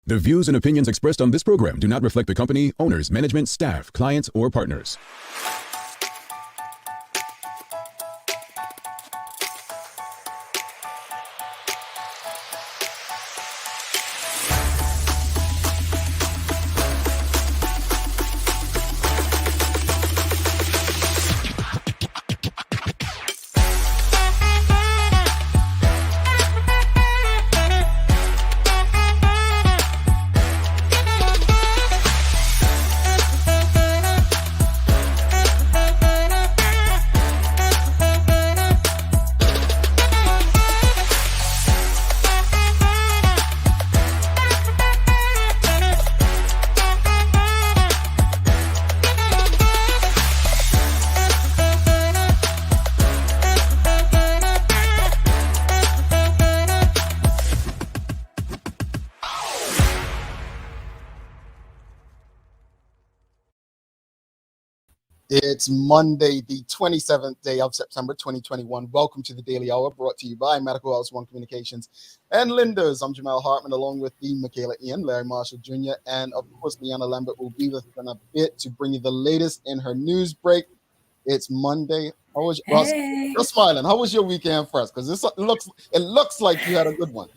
The views and opinions expressed on this program do not reflect the company, owners, management, staff, clients, or partners. It's Monday, the 27th day of September 2021. Welcome to the Daily Hour, brought to you by Medical House One Communications and Linda's. I'm Jamal Hartman, along with the Michaela Ian, Larry Marshall Jr., and of course, Leanna Lambert will be with us in a bit to bring you the latest in her news break. It's Monday. How was you're smiling? How was your weekend first? Because it looks like you had a good one.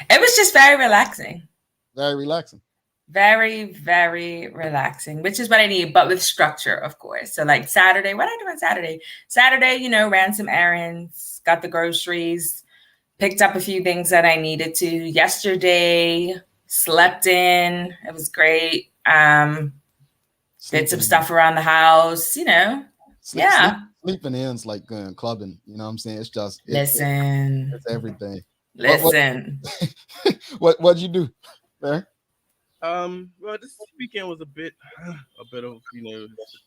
It was just very relaxing. Very relaxing. Very, very relaxing, which is what I need, but with structure, of course. So like Saturday, what did I do on Saturday? Saturday, ran some errands, got the groceries, picked up a few things that I needed to. Yesterday, slept in. It was great. Did some stuff around the house, Sleeping in's like going clubbing. You know what I'm saying? It's just it's everything. Listen. What'd you do there? Well, this weekend was a bit of, a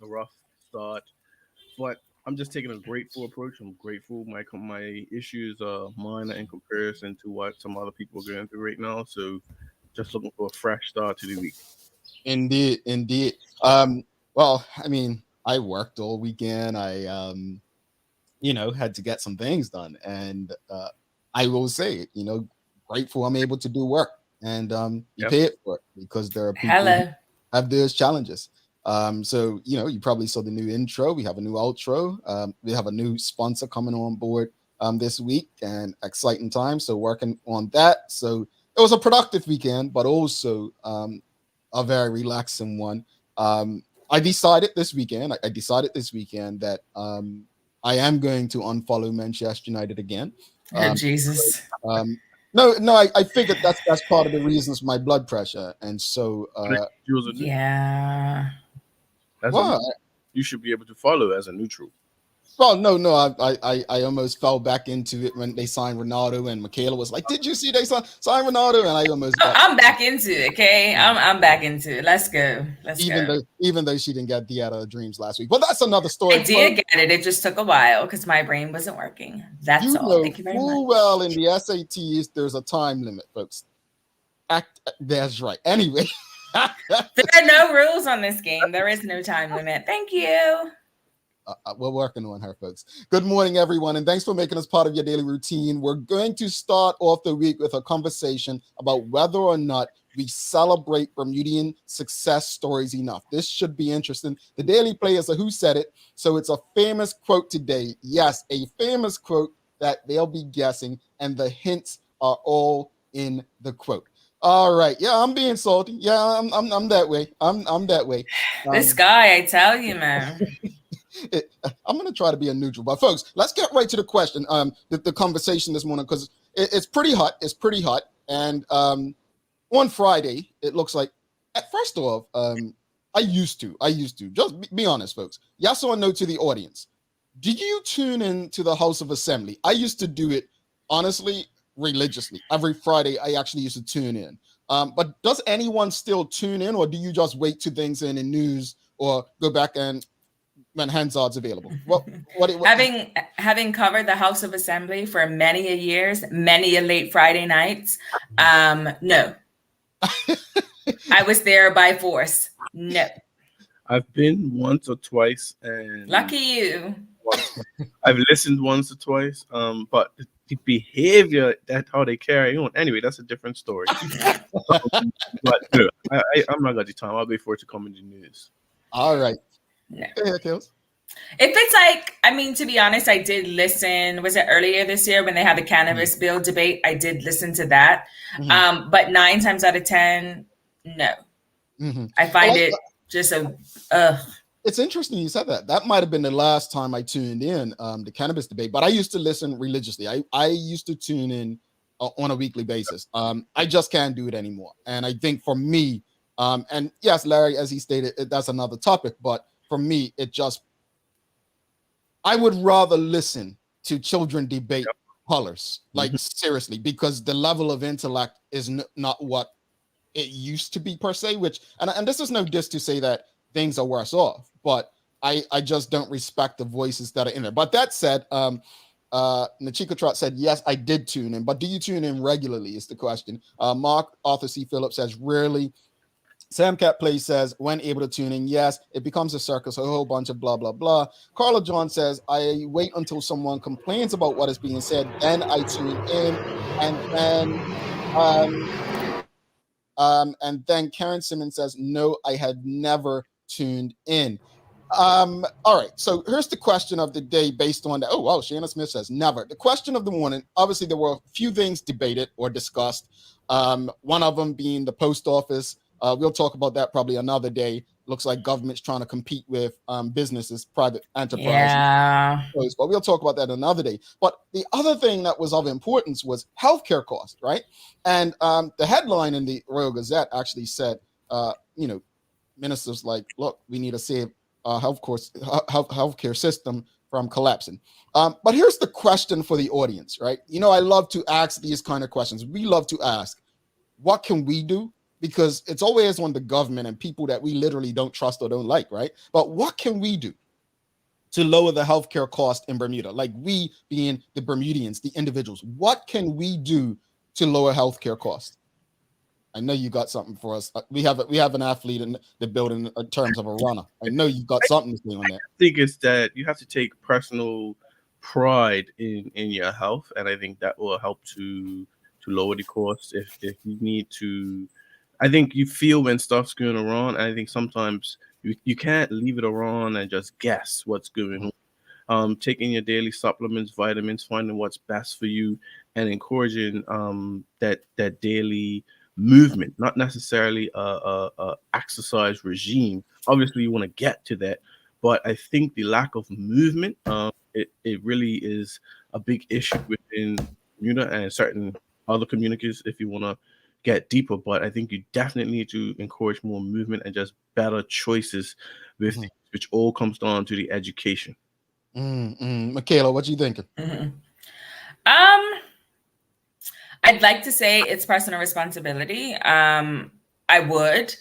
rough start, but I'm just taking a grateful approach. I'm grateful. My issues are minor in comparison to what some other people are going through right now. So just looking for a fresh start to the week. Indeed. Well, I mean, I worked all weekend. I, had to get some things done. And I will say, grateful I'm able to do work. And you pay it for it because there are people who have those challenges. So, you probably saw the new intro. We have a new outro. We have a new sponsor coming on board this week, and exciting time. So working on that. So it was a productive weekend, but also a very relaxing one. I decided this weekend that I am going to unfollow Manchester United again. Jesus. No, I figured that's part of the reasons for my blood pressure, and so yeah. You should be able to follow as a neutral. Well, no, I almost fell back into it when they signed Ronaldo, and Michaela was like, "Did you see they signed Ronaldo?" And I almost. I'm back into it. Okay, I'm back into it. Let's go. Even though she didn't get the out of dreams last week, but that's another story. I did get it. It just took a while because my brain wasn't working. That's all. Thank you very much. Well, in the SATs, there's a time limit, folks. That's right. Anyway, there are no rules on this game. There is no time limit. Thank you. We're working on her, folks. Good morning, everyone, and thanks for making us part of your daily routine. We're going to start off the week with a conversation about whether or not we celebrate Bermudian success stories enough. This should be interesting. The Daily Play is a Who Said It, so it's a famous quote today. Yes, a famous quote that they'll be guessing, and the hints are all in the quote. All right. Yeah, I'm being salty. Yeah, I'm that way. I'm that way. This guy, I tell you, man. I'm going to try to be a neutral, but folks, let's get right to the question. The conversation this morning, because it's pretty hot. It's pretty hot. And on Friday, it looks like, first off, I used to just be honest, folks. Yes or no to the audience. Did you tune in to the House of Assembly? I used to do it, honestly, religiously. Every Friday, I actually used to tune in. But does anyone still tune in, or do you just wait till things in the news or go back and when Hansard's available? What having covered the House of Assembly for many a years, many a late Friday nights, no. I was there by force. No. I've been once or twice, and lucky you. I've listened once or twice. But the behavior, that how they carry on. Anyway, that's a different story. But no, I'm not got the time. I'll wait for it to come in the news. All right. No. Yeah, Kels. If it's like, I mean, to be honest, I did listen. Was it earlier this year when they had the cannabis bill debate? I did listen to that. But 9 times out of 10, no. I find it just It's interesting you said that. That might have been the last time I tuned in, the cannabis debate, but I used to listen religiously. I used to tune in on a weekly basis. I just can't do it anymore. And I think for me, and yes, Larry, as he stated, that's another topic, but for me, I would rather listen to children debate colors, like seriously, because the level of intellect is not what it used to be per se, and this is no diss to say that things are worse off, but I just don't respect the voices that are in there. But that said, Nachika Trot said, yes, I did tune in, but do you tune in regularly is the question. Mark Arthur C. Phillips says, rarely. Sam Cat Play says, when able to tune in, yes, it becomes a circus, a whole bunch of blah, blah, blah. Carla John says, I wait until someone complains about what is being said, then I tune in, and then Karen Simmons says, no, I had never tuned in. All right, so here's the question of the day based on that. Oh, wow, Shanna Smith says, never. The question of the morning, obviously there were a few things debated or discussed. One of them being the post office. We'll talk about that probably another day. Looks like government's trying to compete with businesses, private enterprises. Yeah. But we'll talk about that another day. But the other thing that was of importance was healthcare costs, right? And the headline in the Royal Gazette actually said, ministers like, look, we need to save healthcare system from collapsing. But here's the question for the audience, right? I love to ask these kind of questions. We love to ask, what can we do? Because it's always on the government and people that we literally don't trust or don't like, right? But what can we do to lower the healthcare cost in Bermuda? Like we being the Bermudians, the individuals, what can we do to lower healthcare costs? I know you got something for us. We have an athlete in the building in terms of a runner. I know you got something to say on that. I think it's that you have to take personal pride in your health, and I think that will help to lower the cost. If you need to, I think you feel when stuff's going around, and I think sometimes you can't leave it around and just guess what's going on. Taking your daily supplements, vitamins, finding what's best for you, and encouraging that daily movement, not necessarily a exercise regime. Obviously, you want to get to that, but I think the lack of movement, it really is a big issue within Bermuda and certain other communities. If you want to get deeper, but I think you definitely need to encourage more movement and just better choices with which all comes down to the education. Michaela, what you thinking? I'd like to say it's personal responsibility. I would,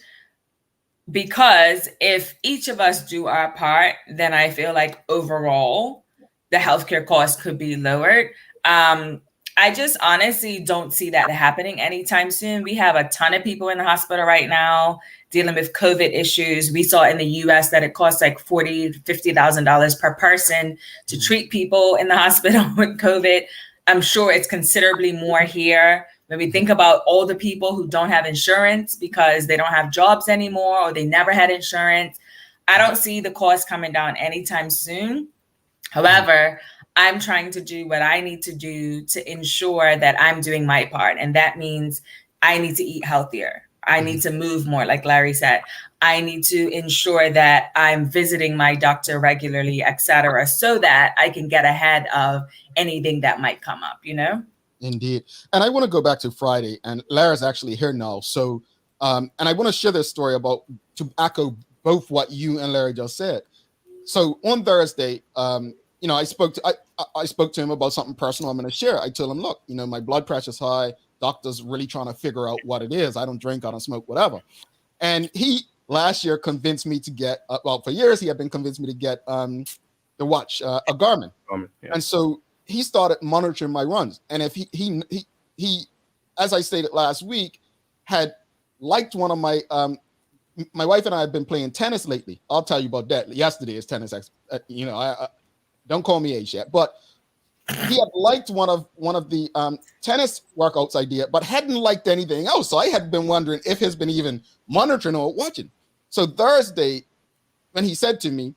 because if each of us do our part, then I feel like overall the healthcare costs could be lowered. I just honestly don't see that happening anytime soon. We have a ton of people in the hospital right now dealing with COVID issues. We saw in the US that it costs like $40,000 to $50,000 per person to treat people in the hospital with COVID. I'm sure it's considerably more here. When we think about all the people who don't have insurance because they don't have jobs anymore or they never had insurance, I don't see the cost coming down anytime soon. However, I'm trying to do what I need to do to ensure that I'm doing my part. And that means I need to eat healthier. I need to move more, like Larry said. I need to ensure that I'm visiting my doctor regularly, et cetera, so that I can get ahead of anything that might come up, Indeed. And I want to go back to Friday, and Larry's actually here now. So, and I want to share this story to echo both what you and Larry just said. So on Thursday, I spoke to him about something personal I'm going to share. I told him, look, my blood pressure's high. Doctor's really trying to figure out what it is. I don't drink, I don't smoke, whatever. And he last year convinced me to get, for years he had been convinced me to get the watch, a Garmin. Yeah. And so he started monitoring my runs. And if he, as I stated last week, had liked one of my wife and I have been playing tennis lately. I'll tell you about that. Yesterday is tennis. I don't call me age yet, but he had liked one of the tennis workouts I did, but hadn't liked anything else. So I had been wondering if he's been even monitoring or watching. So Thursday, when he said to me,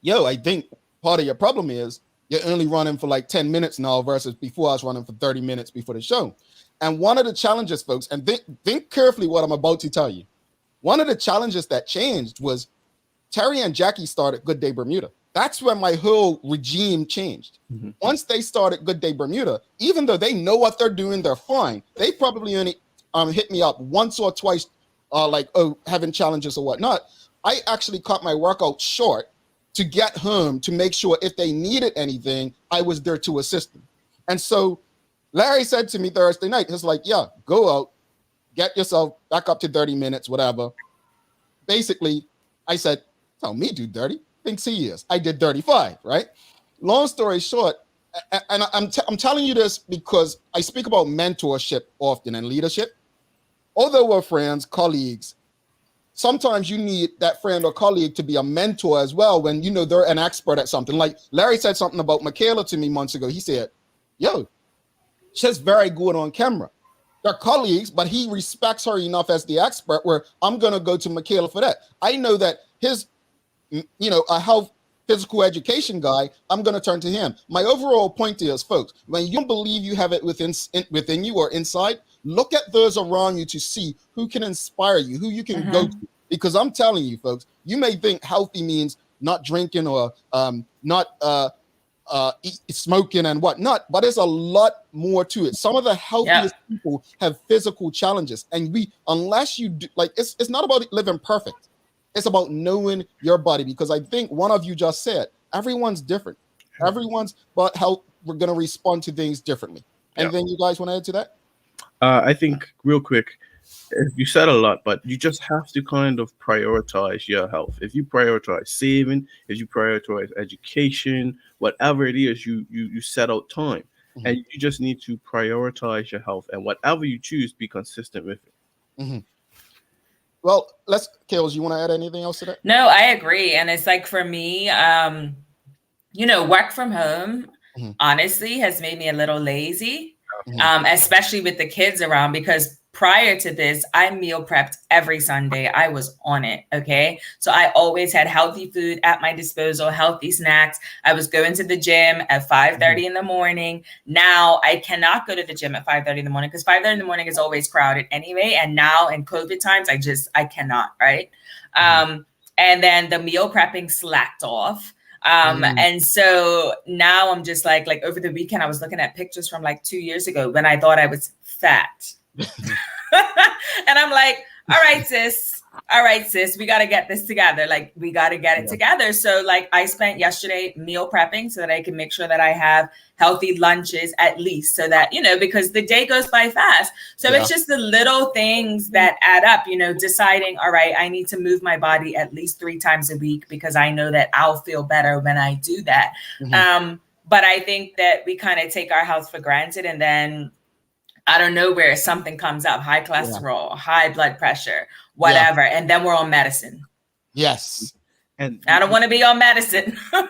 yo, I think part of your problem is you're only running for like 10 minutes now versus before I was running for 30 minutes before the show. And one of the challenges, folks, and think carefully what I'm about to tell you. One of the challenges that changed was Terry and Jackie started Good Day Bermuda. That's when my whole regime changed. Mm-hmm. Once they started Good Day Bermuda, even though they know what they're doing, they're fine. They probably only hit me up once or twice, having challenges or whatnot. I actually cut my workout short to get home to make sure if they needed anything, I was there to assist them. And so Larry said to me Thursday night, he's like, yeah, go out, get yourself back up to 30 minutes, whatever. Basically, I said, tell me do 30. Thinks he is. I did 35, right? Long story short, and I'm telling you this because I speak about mentorship often and leadership. Although we're friends, colleagues, sometimes you need that friend or colleague to be a mentor as well when you know they're an expert at something. Like Larry said something about Michaela to me months ago. He said, yo, she's very good on camera. They're colleagues, but he respects her enough as the expert where I'm going to go to Michaela for that. I know that his, a health physical education guy, I'm going to turn to him. My overall point is, folks, when you don't believe you have it within you or inside, look at those around you to see who can inspire you, who you can go to. Because I'm telling you, folks, you may think healthy means not drinking or not smoking and whatnot, but there's a lot more to it. Some of the healthiest people have physical challenges, and unless you do, it's not about living perfect. It's about knowing your body, because I think one of you just said everyone's different. But how we're going to respond to things differently. Anything you guys want to add to that? I think real quick, you said a lot, but you just have to kind of prioritize your health. If you prioritize saving, if you prioritize education, whatever it is, you set out time, and you just need to prioritize your health, and whatever you choose, be consistent with it. Mm-hmm. Well, Kales, you want to add anything else to that? No, I agree. And it's like for me, work from home, honestly, has made me a little lazy, especially with the kids around, because prior to this, I meal prepped every Sunday. I was on it. Okay. So I always had healthy food at my disposal, healthy snacks. I was going to the gym at 5:30 in the morning. Now I cannot go to the gym at 5:30 in the morning because 5:30 in the morning is always crowded anyway. And now in COVID times, I cannot. Right. And then the meal prepping slacked off. And so now I'm just like over the weekend, I was looking at pictures from like 2 years ago when I thought I was fat. And I'm like, all right, sis, we got to get this together. Like, we got to get it together. So like I spent yesterday meal prepping so that I can make sure that I have healthy lunches at least, so that, because the day goes by fast. So it's just the little things that add up, deciding, all right, I need to move my body at least 3 times a week because I know that I'll feel better when I do that. But I think that we kind of take our health for granted, and then out of nowhere, something comes up, high cholesterol, high blood pressure, whatever. And then we're on medicine. Yes. And I don't want to be on medicine. You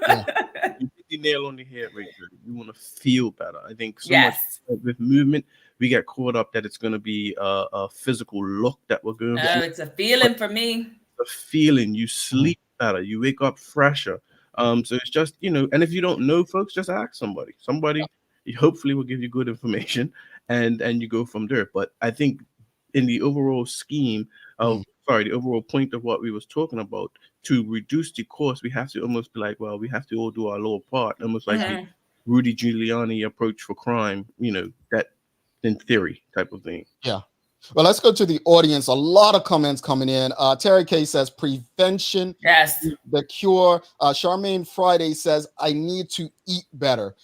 hit the nail on the head right there. You want to feel better. I think so much with movement, we get caught up that it's going to be a physical look that we're going to No, it's a feeling for me. A feeling. You sleep better. You wake up fresher. So it's just, and if you don't know, folks, just ask somebody. Somebody hopefully will give you good information. And you go from there. But I think in the overall scheme of, the overall point of what we was talking about, to reduce the cost, we have to almost be like, well, we have to all do our little part, almost like the Rudy Giuliani approach for crime, that in theory type of thing. Yeah. Well, let's go to the audience. A lot of comments coming in. Terry K says prevention. Yes. The cure. Charmaine Friday says, I need to eat better.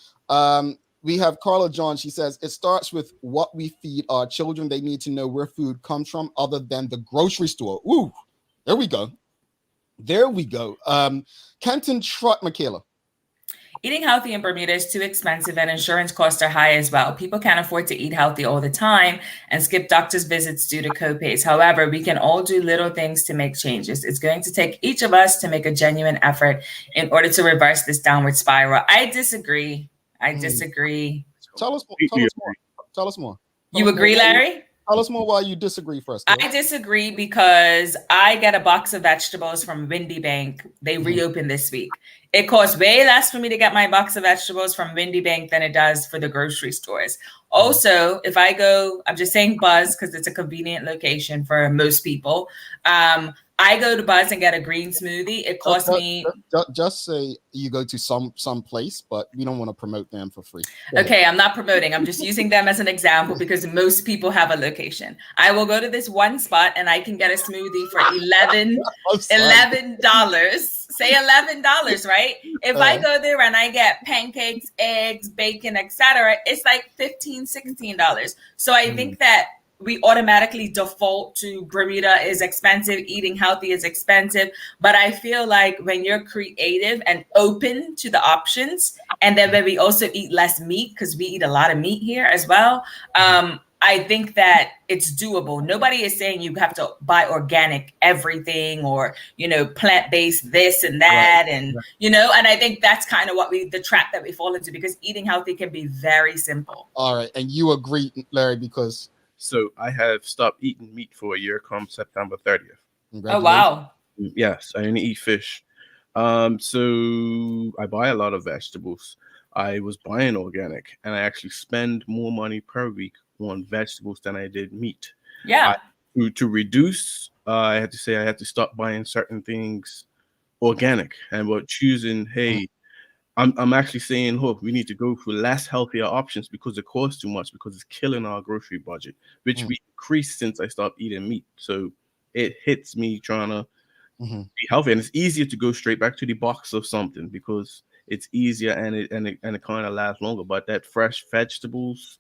We have Carla John. She says, it starts with what we feed our children. They need to know where food comes from other than the grocery store. Ooh, there we go. Kenton Trot, Michaela. Eating healthy in Bermuda is too expensive and insurance costs are high as well. People can't afford to eat healthy all the time and skip doctor's visits due to copays. However, we can all do little things to make changes. It's going to take each of us to make a genuine effort in order to reverse this downward spiral. I disagree. I disagree. Tell us more. Tell us more. You agree, Larry? Tell us more why you disagree first. I disagree because I get a box of vegetables from Windy Bank. They reopened this week. It costs way less for me to get my box of vegetables from Windy Bank than it does for the grocery stores. Also, if I go, I'm just saying Buzz because it's a convenient location for most people. I go to Buzz and get a green smoothie. It costs me. Just say you go to some place, but we don't want to promote them for free. Okay, I'm not promoting. I'm just using them as an example because most people have a location. I will go to this one spot and I can get a smoothie for $11. Say $11, right? If I go there and I get pancakes, eggs, bacon, etc., it's like $15, $16. So I think that we automatically default to Bermuda is expensive, eating healthy is expensive. But I feel like when you're creative and open to the options, and then when we also eat less meat, because we eat a lot of meat here as well, I think that it's doable. Nobody is saying you have to buy organic everything or, plant-based this and that. And I think that's kind of the trap that we fall into because eating healthy can be very simple. All right. And you agree, Larry, because... So I have stopped eating meat for a year come September 30th. Oh, wow. Yes, I only eat fish. So I buy a lot of vegetables. I was buying organic, and I actually spend more money per week on vegetables than I did meat. Yeah. To reduce, I had to stop buying certain things organic and we're choosing, hey, I'm actually saying, we need to go for less healthier options because it costs too much because it's killing our grocery budget, which we increased since I stopped eating meat. So it hits me trying to be healthy, and it's easier to go straight back to the box of something because it's easier and it kind of lasts longer. But that fresh vegetables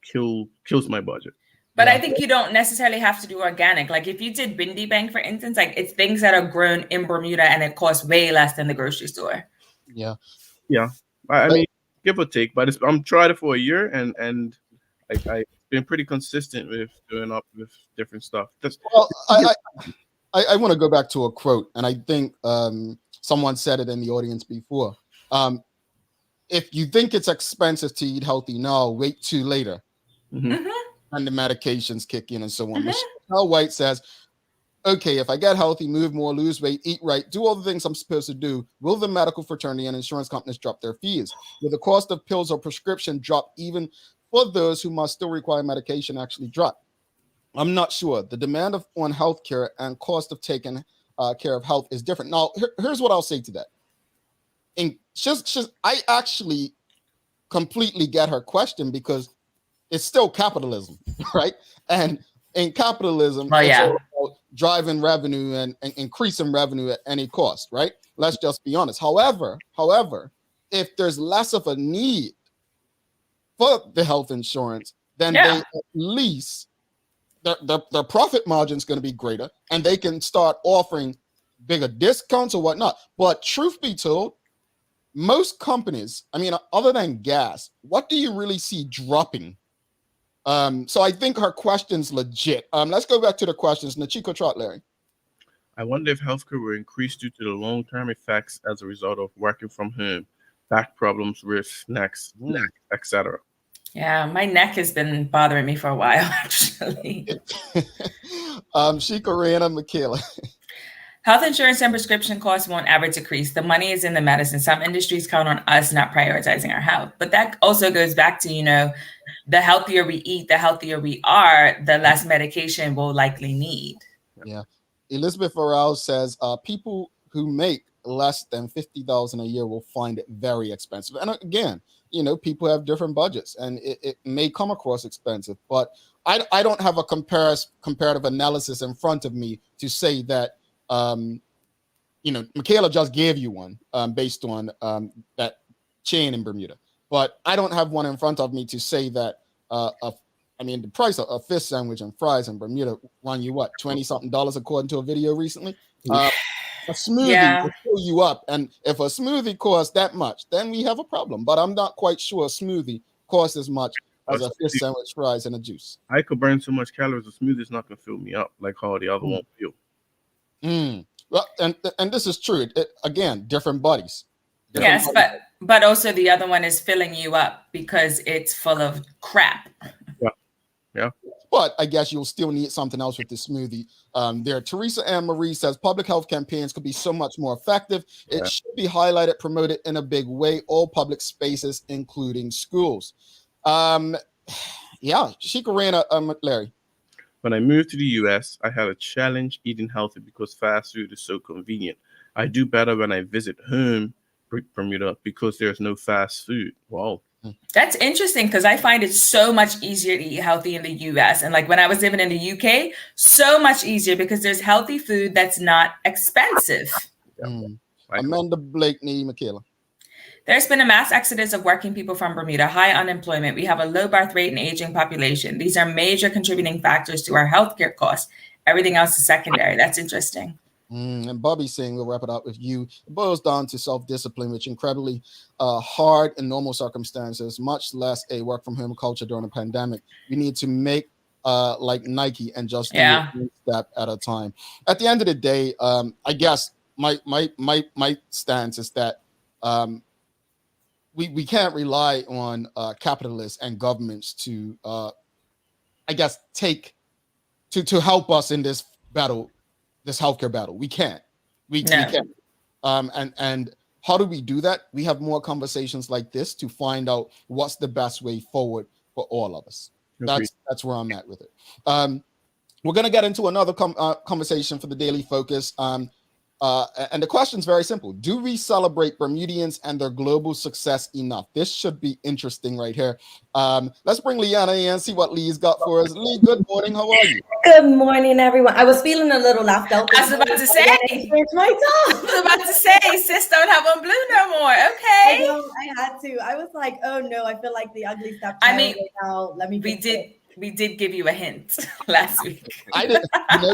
kills my budget. But I think you don't necessarily have to do organic. Like if you did Windy Bank, for instance, like it's things that are grown in Bermuda and it costs way less than the grocery store. Yeah. Yeah. I mean, give or take, but I'm tried it for a year and I've been pretty consistent with doing up with different stuff. I want to go back to a quote, and I think someone said it in the audience before. If you think it's expensive to eat healthy now, wait till later. And the medications kick in and so on. Michelle White says, okay, if I get healthy, move more, lose weight, eat right, do all the things I'm supposed to do, will the medical fraternity and insurance companies drop their fees? Will the cost of pills or prescription drop even for those who must still require medication actually drop? I'm not sure. The demand on healthcare and cost of taking care of health is different. Now, here's what I'll say to that. I actually completely get her question because it's still capitalism, right? And in capitalism, it's all about driving revenue and increasing revenue at any cost, right? Let's just be honest. However, if there's less of a need for the health insurance, then they at least their profit margin is going to be greater, and they can start offering bigger discounts or whatnot. But truth be told, most companies, I mean, other than gas, what do you really see dropping? So I think her question's legit. Let's go back to the questions. Nachiko Trot, Larry. I wonder if healthcare will increase due to the long-term effects as a result of working from home, back problems, wrists, necks, etc. Yeah, my neck has been bothering me for a while, actually. Shika, Michaela. Health insurance and prescription costs won't ever decrease. The money is in the medicine. Some industries count on us not prioritizing our health. But that also goes back to, the healthier we eat, the healthier we are, the less medication we'll likely need. Yeah. Elizabeth Farrell says, people who make less than $50,000 a year will find it very expensive. And again, people have different budgets and it may come across expensive, but I don't have a comparative analysis in front of me to say that, Michaela just gave you one based on that chain in Bermuda, but I don't have one in front of me to say that the price of a fish sandwich and fries in Bermuda run you what, $20-something according to a video recently. A smoothie will fill you up, and if a smoothie costs that much, then we have a problem. But I'm not quite sure a smoothie costs as much as a fish sandwich, fries, and a juice. I could burn so much calories, a smoothie is not gonna fill me up like how the other one feel. Well, and this is true. Again, different bodies. Yes, but also the other one is filling you up because it's full of crap. Yeah. But I guess you'll still need something else with the smoothie. There, Teresa Ann Marie says public health campaigns could be so much more effective. It should be highlighted, promoted in a big way, all public spaces, including schools. Yeah, Shikarena, Larry. When I moved to the US, I had a challenge eating healthy because fast food is so convenient. I do better when I visit home, Bermuda, because there's no fast food. Wow. That's interesting because I find it so much easier to eat healthy in the US. And like when I was living in the UK, so much easier because there's healthy food that's not expensive. Amanda Blakeney, Michaela. There's been a mass exodus of working people from Bermuda, high unemployment. We have a low birth rate and aging population. These are major contributing factors to our healthcare costs. Everything else is secondary. That's interesting. And Bobby's saying, we'll wrap it up with you. It boils down to self-discipline, which incredibly hard in normal circumstances, much less a work from home culture during a pandemic. We need to make like Nike and just do it one step at a time. At the end of the day, I guess my stance is that we can't rely on capitalists and governments to I guess to help us in this battle, this healthcare battle. We can't. We can't. And how do we do that? We have more conversations like this to find out what's the best way forward for all of us. That's where I'm at with it. We're going to get into another conversation for the Daily Focus. And the question is very simple. Do we celebrate Bermudians and their global success enough? This should be interesting right here. Let's bring Leanna in, see what Lee's got for us. Lee, good morning. How are you? Good morning, everyone. I was feeling a little left out. I was about to say, sis don't have on blue no more. Okay. I had to. I was like, oh no, I feel like the ugly stepchild. I mean, right now. Let me. We did give you a hint last week. I didn't.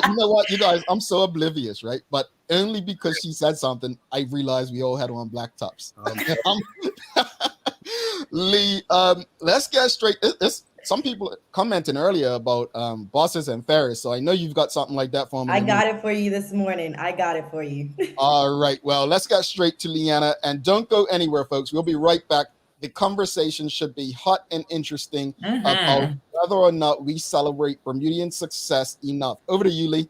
You know what, you guys? I'm so oblivious, right? But only because she said something, I realized we all had on black tops. Lee, let's get straight. Some people commenting earlier about bosses and ferries, so I know you've got something like that for me. I got it for you this morning. I got it for you. All right. Well, let's get straight to Leanna, and don't go anywhere, folks. We'll be right back. The conversation should be hot and interesting about whether or not we celebrate Bermudian success enough. Over to you, Lee.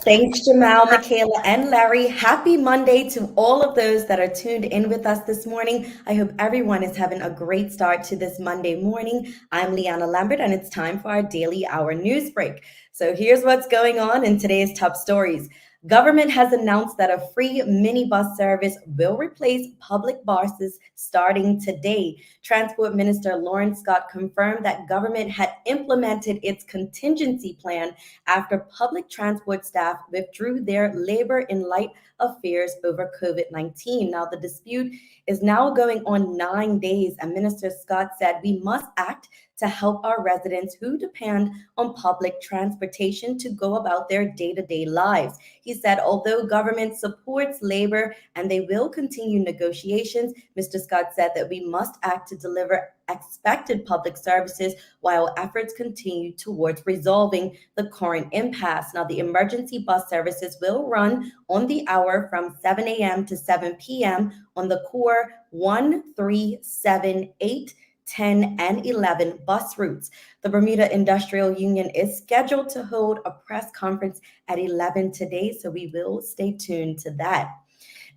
Thanks, Jamal, Michaela, and Larry. Happy Monday to all of those that are tuned in with us this morning. I hope everyone is having a great start to this Monday morning. I'm Leanna Lambert, and it's time for our daily hour news break. So here's what's going on in today's top stories. Government has announced that a free minibus service will replace public buses starting today. Transport Minister Lawrence Scott confirmed that government had implemented its contingency plan after public transport staff withdrew their labor in light of fears over COVID-19. Now, the dispute is now going on 9 days, and Minister Scott said we must act to help our residents who depend on public transportation to go about their day-to-day lives. He said, although government supports labor and they will continue negotiations, Mr. Scott said that we must act to deliver expected public services while efforts continue towards resolving the current impasse. Now, the emergency bus services will run on the hour from 7 a.m. to 7 p.m. on the core 1, 3, 7, 8, 10, and 11 bus routes. The Bermuda Industrial Union is scheduled to hold a press conference at 11 today, so we will stay tuned to that.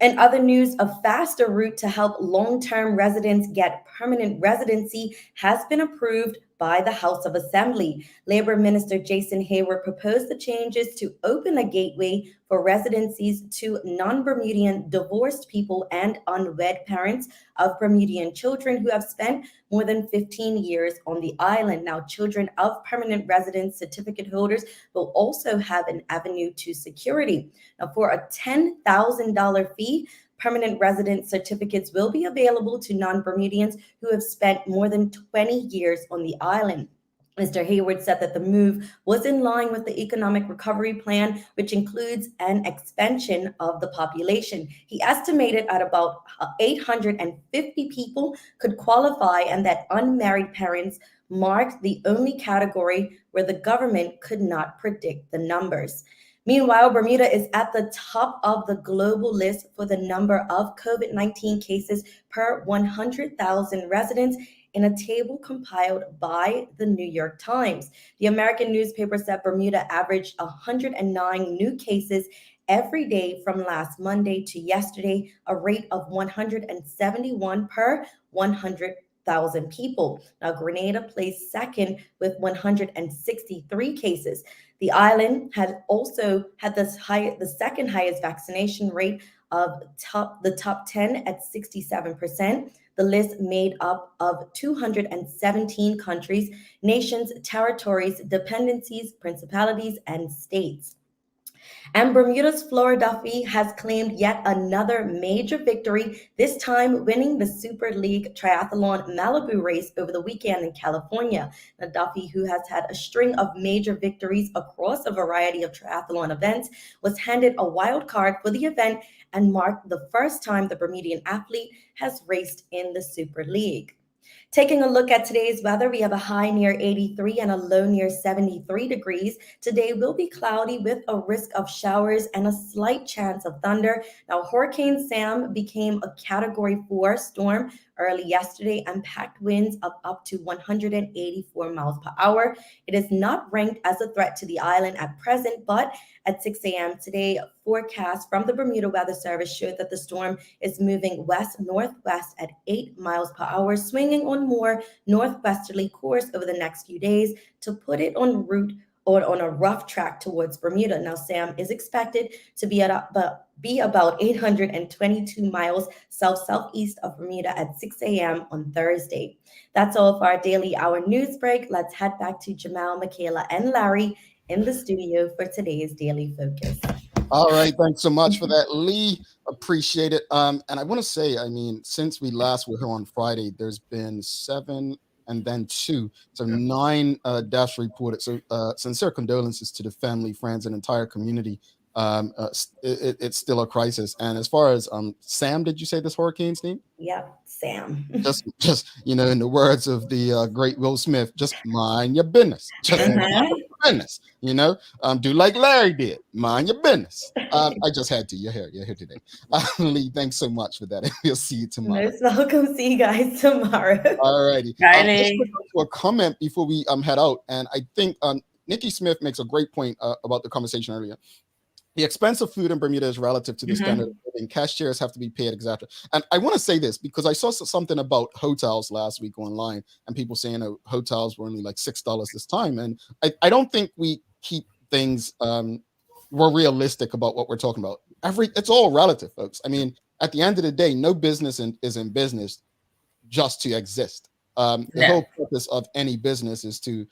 In other news, a faster route to help long-term residents get permanent residency has been approved by the House of Assembly. Labor Minister Jason Hayward proposed the changes to open a gateway for residencies to non-Bermudian divorced people and unwed parents of Bermudian children who have spent more than 15 years on the island. Now, children of permanent residence certificate holders will also have an avenue to security. Now, for a $10,000 fee, permanent resident certificates will be available to non-Bermudians who have spent more than 20 years on the island. Mr. Hayward said that the move was in line with the economic recovery plan, which includes an expansion of the population. He estimated at about 850 people could qualify, and that unmarried parents marked the only category where the government could not predict the numbers. Meanwhile, Bermuda is at the top of the global list for the number of COVID-19 cases per 100,000 residents in a table compiled by the New York Times. The American newspaper said Bermuda averaged 109 new cases every day from last Monday to yesterday, a rate of 171 per 100,000 people. Now, Grenada placed second with 163 cases. The island had also had the second highest vaccination rate of the top 10 at 67%. The list made up of 217 countries, nations, territories, dependencies, principalities, and states. And Bermuda's Flora Duffy has claimed yet another major victory, this time winning the Super League Triathlon Malibu race over the weekend in California. Now, Duffy, who has had a string of major victories across a variety of triathlon events, was handed a wild card for the event and marked the first time the Bermudian athlete has raced in the Super League. Taking a look at today's weather, we have a high near 83 and a low near 73 degrees. Today will be cloudy with a risk of showers and a slight chance of thunder. Now, Hurricane Sam became a Category 4 storm early yesterday and packed winds of up to 184 miles per hour. It is not ranked as a threat to the island at present, but at 6 a.m. today, forecast from the Bermuda Weather Service showed that the storm is moving west-northwest at 8 miles per hour, swinging on more northwesterly course over the next few days to put it on route or on a rough track towards Bermuda. Now, Sam is expected to be about 822 miles south-southeast of Bermuda at 6 a.m. on Thursday. That's all for our daily hour news break. Let's head back to Jamal, Michaela, and Larry in the studio for today's Daily Focus. All right, thanks so much for that, Lee. Appreciate it. And I want to say, I mean, since we last were here on Friday, there's been 7 and then 2, so 9 deaths reported. So sincere condolences to the family, friends, and entire community. It's still a crisis. And as far as Sam, did you say this hurricane's name? Yep, Sam. just in the words of the great Will Smith, just mind your business. Just mind your business. Do like Larry did. Mind your business. I just had to. You're here today. Lee, thanks so much for that. We'll see you tomorrow. Most welcome. See you guys tomorrow. All righty. Friday. A comment before we head out, and I think Nikki Smith makes a great point about the conversation earlier. The expense of food in Bermuda is relative to the standard of living. Cashiers have to be paid exactly. And I want to say this because I saw something about hotels last week online and people saying hotels were only like $6 this time. And I don't think we keep things, we're realistic about what we're talking about. It's all relative, folks. I mean, at the end of the day, no business is in business just to exist. The whole purpose of any business is to,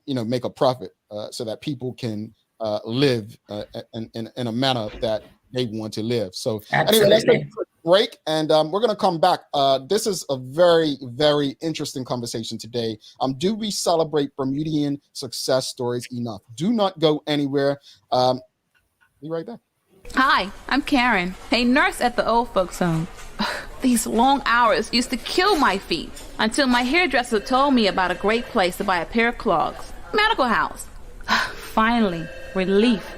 make a profit so that people can live in a manner that they want to live. So anyway, let's take a quick break and we're going to come back. This is a very, very interesting conversation today. Do we celebrate Bermudian success stories enough? Do not go anywhere. Be right back. Hi, I'm Karen, a nurse at the old folks home. These long hours used to kill my feet until my hairdresser told me about a great place to buy a pair of clogs. Medical House. Finally, relief.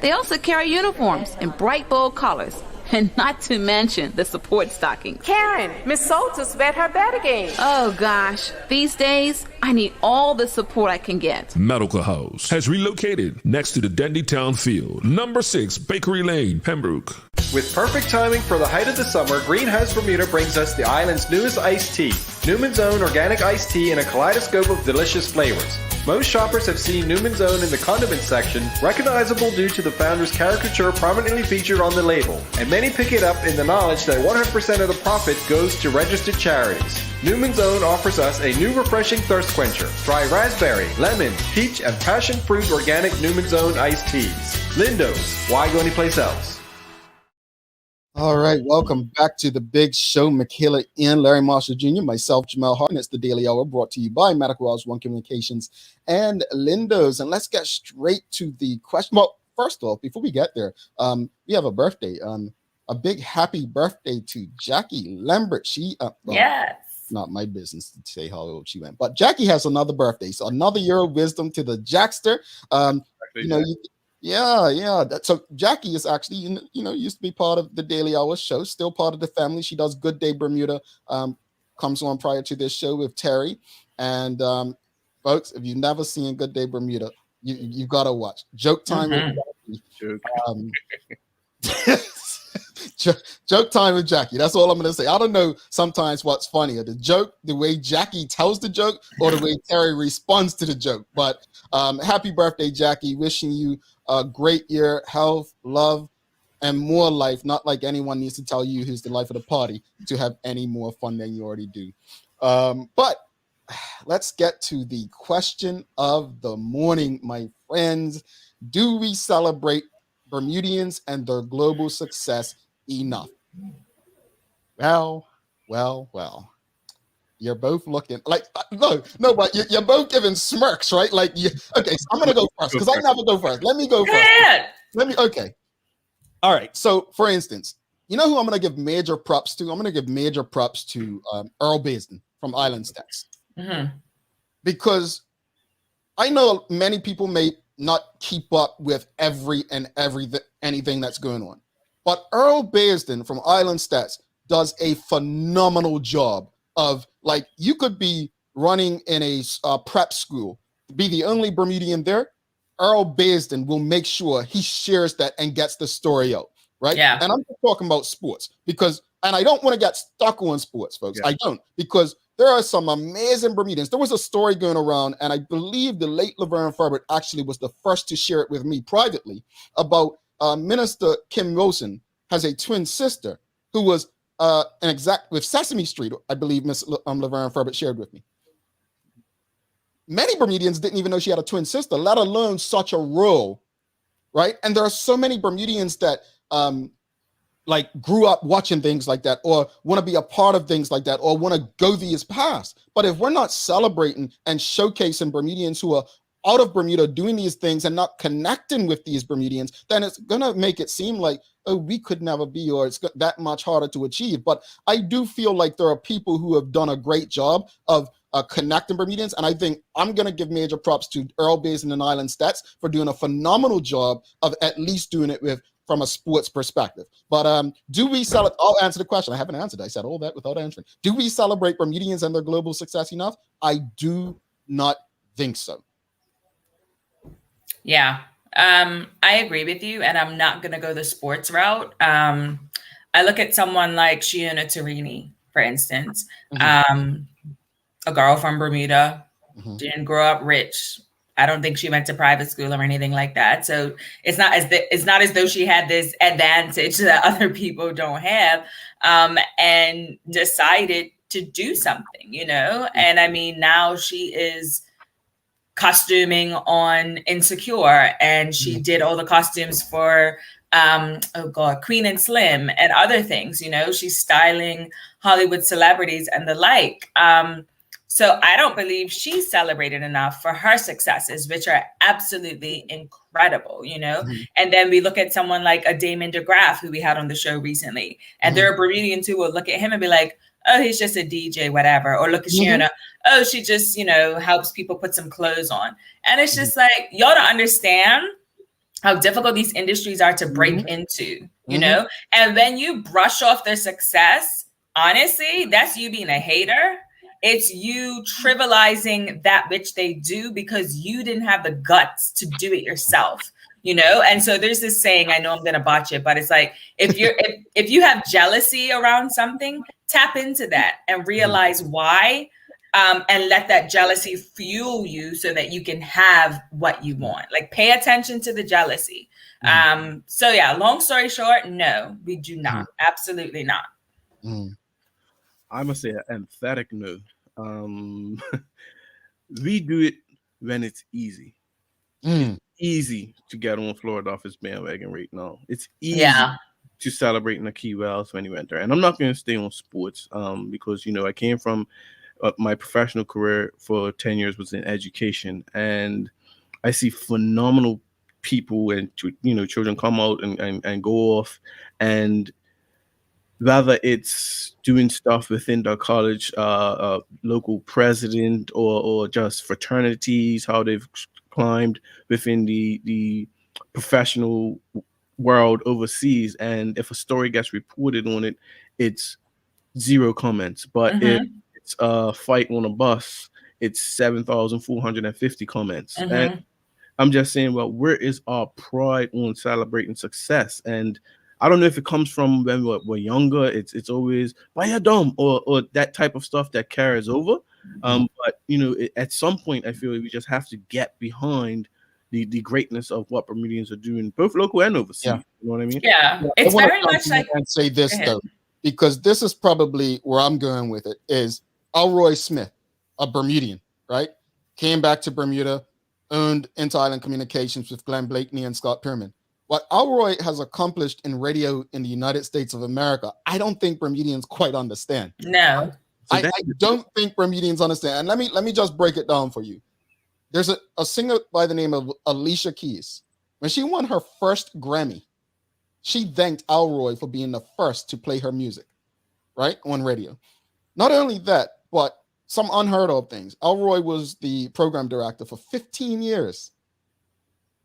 They also carry uniforms in bright, bold colors, and not to mention the support stocking. Karen, Miss Soltis bet her bet again. Oh gosh, these days, I need all the support I can get. Medical House has relocated next to the Dandytown Field, number 6 Bakery Lane, Pembroke. With perfect timing for the height of the summer, Greenhouse Bermuda brings us the island's newest iced tea, Newman's Own Organic Iced Tea in a kaleidoscope of delicious flavors. Most shoppers have seen Newman's Own in the condiment section, recognizable due to the founder's caricature prominently featured on the label, and many pick it up in the knowledge that 100% of the profit goes to registered charities. Newman's Own offers us a new refreshing thirst quencher, dry raspberry, lemon, peach, and passion fruit organic Newman's Own iced teas. Lindo's, why go anyplace else? All right, welcome back to the big show. Michaela and Larry Marshall Jr., myself, Jamel Hart, and it's the Daily Hour brought to you by Medical House One Communications and Lindos. And let's get straight to the question. Well, first off, before we get there, we have a birthday. A big happy birthday to Jackie Lambert. She, Yes. not my business to say how old she went, but Jackie has another birthday. So another year of wisdom to the Jackster. So Jackie is actually, used to be part of the Daily Hour show, still part of the family. She does Good Day Bermuda, comes on prior to this show with Terry. And folks, if you've never seen Good Day Bermuda, you've got to watch. Joke time with Jackie. Joke time with Jackie. That's all I'm going to say. I don't know sometimes what's funnier, the joke, the way Jackie tells the joke, or the way Terry responds to the joke. But happy birthday, Jackie. Wishing you a great year, health, love, and more life. Not like anyone needs to tell you who's the life of the party to have any more fun than you already do. But let's get to the question of the morning, my friends. Do we celebrate Bermudians and their global success enough? Well. You're both looking like no, but you're both giving smirks, right? Like, okay, so I'm gonna go first because I never go first. Let me go first. Okay. All right. So, for instance, you know who I'm gonna give major props to? I'm gonna give major props to Earl Baisden from Island Stats, because I know many people may not keep up with anything that's going on, but Earl Baisden from Island Stats does a phenomenal job of, like, you could be running in a prep school, be the only Bermudian there. Earl Baisden will make sure he shares that and gets the story out, right? Yeah. And I'm just talking about sports and I don't want to get stuck on sports, folks. Yeah. I don't, because there are some amazing Bermudians. There was a story going around, and I believe the late Laverne Ferbert actually was the first to share it with me privately, about Minister Kim Wilson has a twin sister who was with Sesame Street, I believe Miss Laverne Ferbert shared with me. Many Bermudians didn't even know she had a twin sister, let alone such a role, right? And there are so many Bermudians that grew up watching things like that, or want to be a part of things like that, or want to go these paths. But if we're not celebrating and showcasing Bermudians who are out of Bermuda doing these things and not connecting with these Bermudians, then it's going to make it seem like, oh, we could never be, or it's that much harder to achieve. But I do feel like there are people who have done a great job of connecting Bermudians. And I think I'm going to give major props to Earl Baisden and Island Stats for doing a phenomenal job of at least doing it from a sports perspective. But do we celebrate? I'll answer the question. I haven't answered. I said all that without answering. Do we celebrate Bermudians and their global success enough? I do not think so. Yeah, I agree with you, and I'm not going to go the sports route. I look at someone like Shiona Tarini, for instance, a girl from Bermuda, didn't grow up rich. I don't think she went to private school or anything like that. So it's not as though she had this advantage that other people don't have, and decided to do something, And I mean, now she is costuming on Insecure, and she did all the costumes for Queen and Slim and other things. She's styling Hollywood celebrities and the like. So I don't believe she's celebrated enough for her successes, which are absolutely incredible, And then we look at someone like a Damon DeGraff, who we had on the show recently, and there are Bermudians who will look at him and be like, oh, he's just a DJ, whatever. Or look at Shiona, oh, she just, helps people put some clothes on. And it's just like, y'all don't understand how difficult these industries are to break into, And when you brush off their success, honestly, that's you being a hater. It's you trivializing that which they do because you didn't have the guts to do it yourself. And so there's this saying, I know I'm going to botch it, but it's like, if you have jealousy around something, tap into that and realize why, and let that jealousy fuel you so that you can have what you want. Like, pay attention to the jealousy. So yeah, long story short, no, we do not. Absolutely not. I must say an emphatic no. We do it when it's easy. It's easy to get on Florida Office bandwagon right now. It's easy. Yeah. to celebrating the Key West when he went there. And I'm not going to stay on sports because, I came from my professional career for 10 years was in education, and I see phenomenal people and, children come out and go off, and whether it's doing stuff within the college, local president, or just fraternities, how they've climbed within the professional world overseas, and if a story gets reported on it, it's 0 comments. But if it's a fight on a bus, it's 7,450 comments. And I'm just saying, well, where is our pride on celebrating success? And I don't know if it comes from when we're younger. It's always why you dumb or that type of stuff that carries over. But at some point, I feel like we just have to get behind the greatness of what Bermudians are doing, both local and overseas. Yeah. You know what I mean? Yeah, it's very much like. And say this though, because this is probably where I'm going with it. Is Elroy Smith, a Bermudian, right? Came back to Bermuda, owned Inter-Island Communications with Glenn Blakeney and Scott Pierman. What Elroy has accomplished in radio in the United States of America, I don't think Bermudians quite understand. No, I don't think Bermudians understand. And let me just break it down for you. There's a singer by the name of Alicia Keys. When she won her first Grammy, she thanked Elroy for being the first to play her music, right, on radio. Not only that, but some unheard of things. Elroy was the program director for 15 years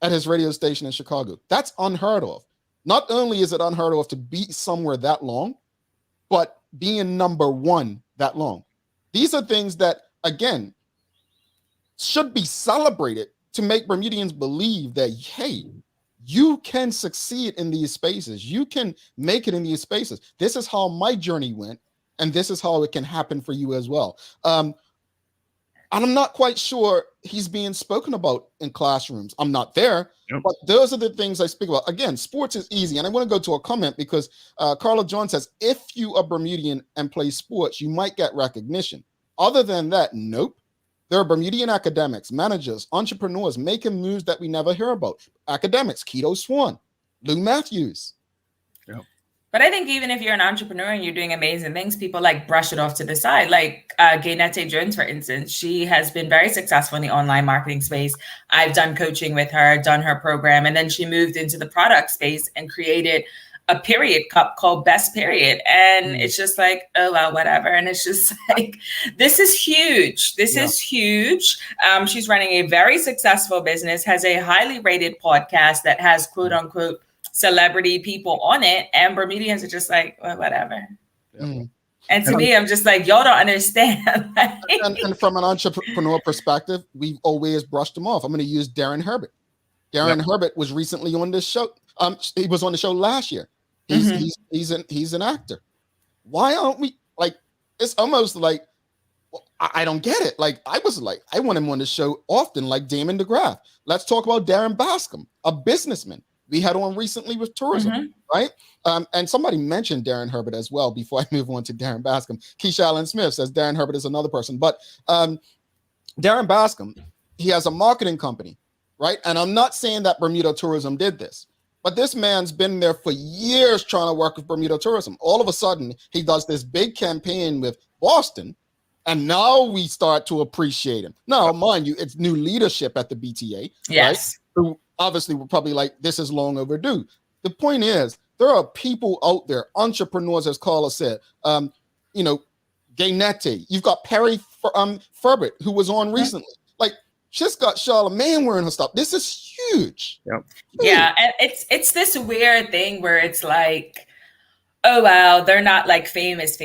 at his radio station in Chicago. That's unheard of. Not only is it unheard of to be somewhere that long, but being number one that long. These are things that, again, should be celebrated to make Bermudians believe that, hey, you can succeed in these spaces. You can make it in these spaces. This is how my journey went, and this is how it can happen for you as well. And I'm not quite sure he's being spoken about in classrooms. I'm not there, but those are the things I speak about. Again, sports is easy. And I want to go to a comment because Carla John says, if you are Bermudian and play sports, you might get recognition. Other than that, nope. There are Bermudian academics, managers, entrepreneurs making moves that we never hear about. Academics, Keto Swan, Lou Matthews. Yep. But I think even if you're an entrepreneur and you're doing amazing things, people like brush it off to the side. Like Gaynette Jones, for instance, she has been very successful in the online marketing space. I've done coaching with her, done her program, and then she moved into the product space and created a period cup called Best Period. And it's just like, oh, well, whatever. And it's just like, this is huge. This is huge. She's running a very successful business, has a highly rated podcast that has quote unquote celebrity people on it. And Bermudians are just like, well, whatever. And to me, I'm just like, y'all don't understand. and from an entrepreneur perspective, we've always brushed him off. I'm going to use Darren Herbert. Darren Herbert was recently on this show. He was on the show last year. He's an actor. Why aren't we like? It's almost like I don't get it. Like I was like, I want him on the show often, like Damon DeGraff. Let's talk about Darren Bascom, a businessman we had on recently with tourism, right? And somebody mentioned Darren Herbert as well before I move on to Darren Bascom. Keisha Allen Smith says Darren Herbert is another person, but Darren Bascom, he has a marketing company, right? And I'm not saying that Bermuda Tourism did this. But this man's been there for years trying to work with Bermuda Tourism. All of a sudden, he does this big campaign with Boston, and now we start to appreciate him. Now, mind you, it's new leadership at the BTA. Yes. Right? Who obviously were probably like, this is long overdue. The point is, there are people out there, entrepreneurs, as Carla said, Gaynette. You've got Perry Furbert, who was on recently. Like, she's got Charlamagne wearing her stuff. This is huge. Yeah, and it's this weird thing where it's like, oh well, they're not like famous,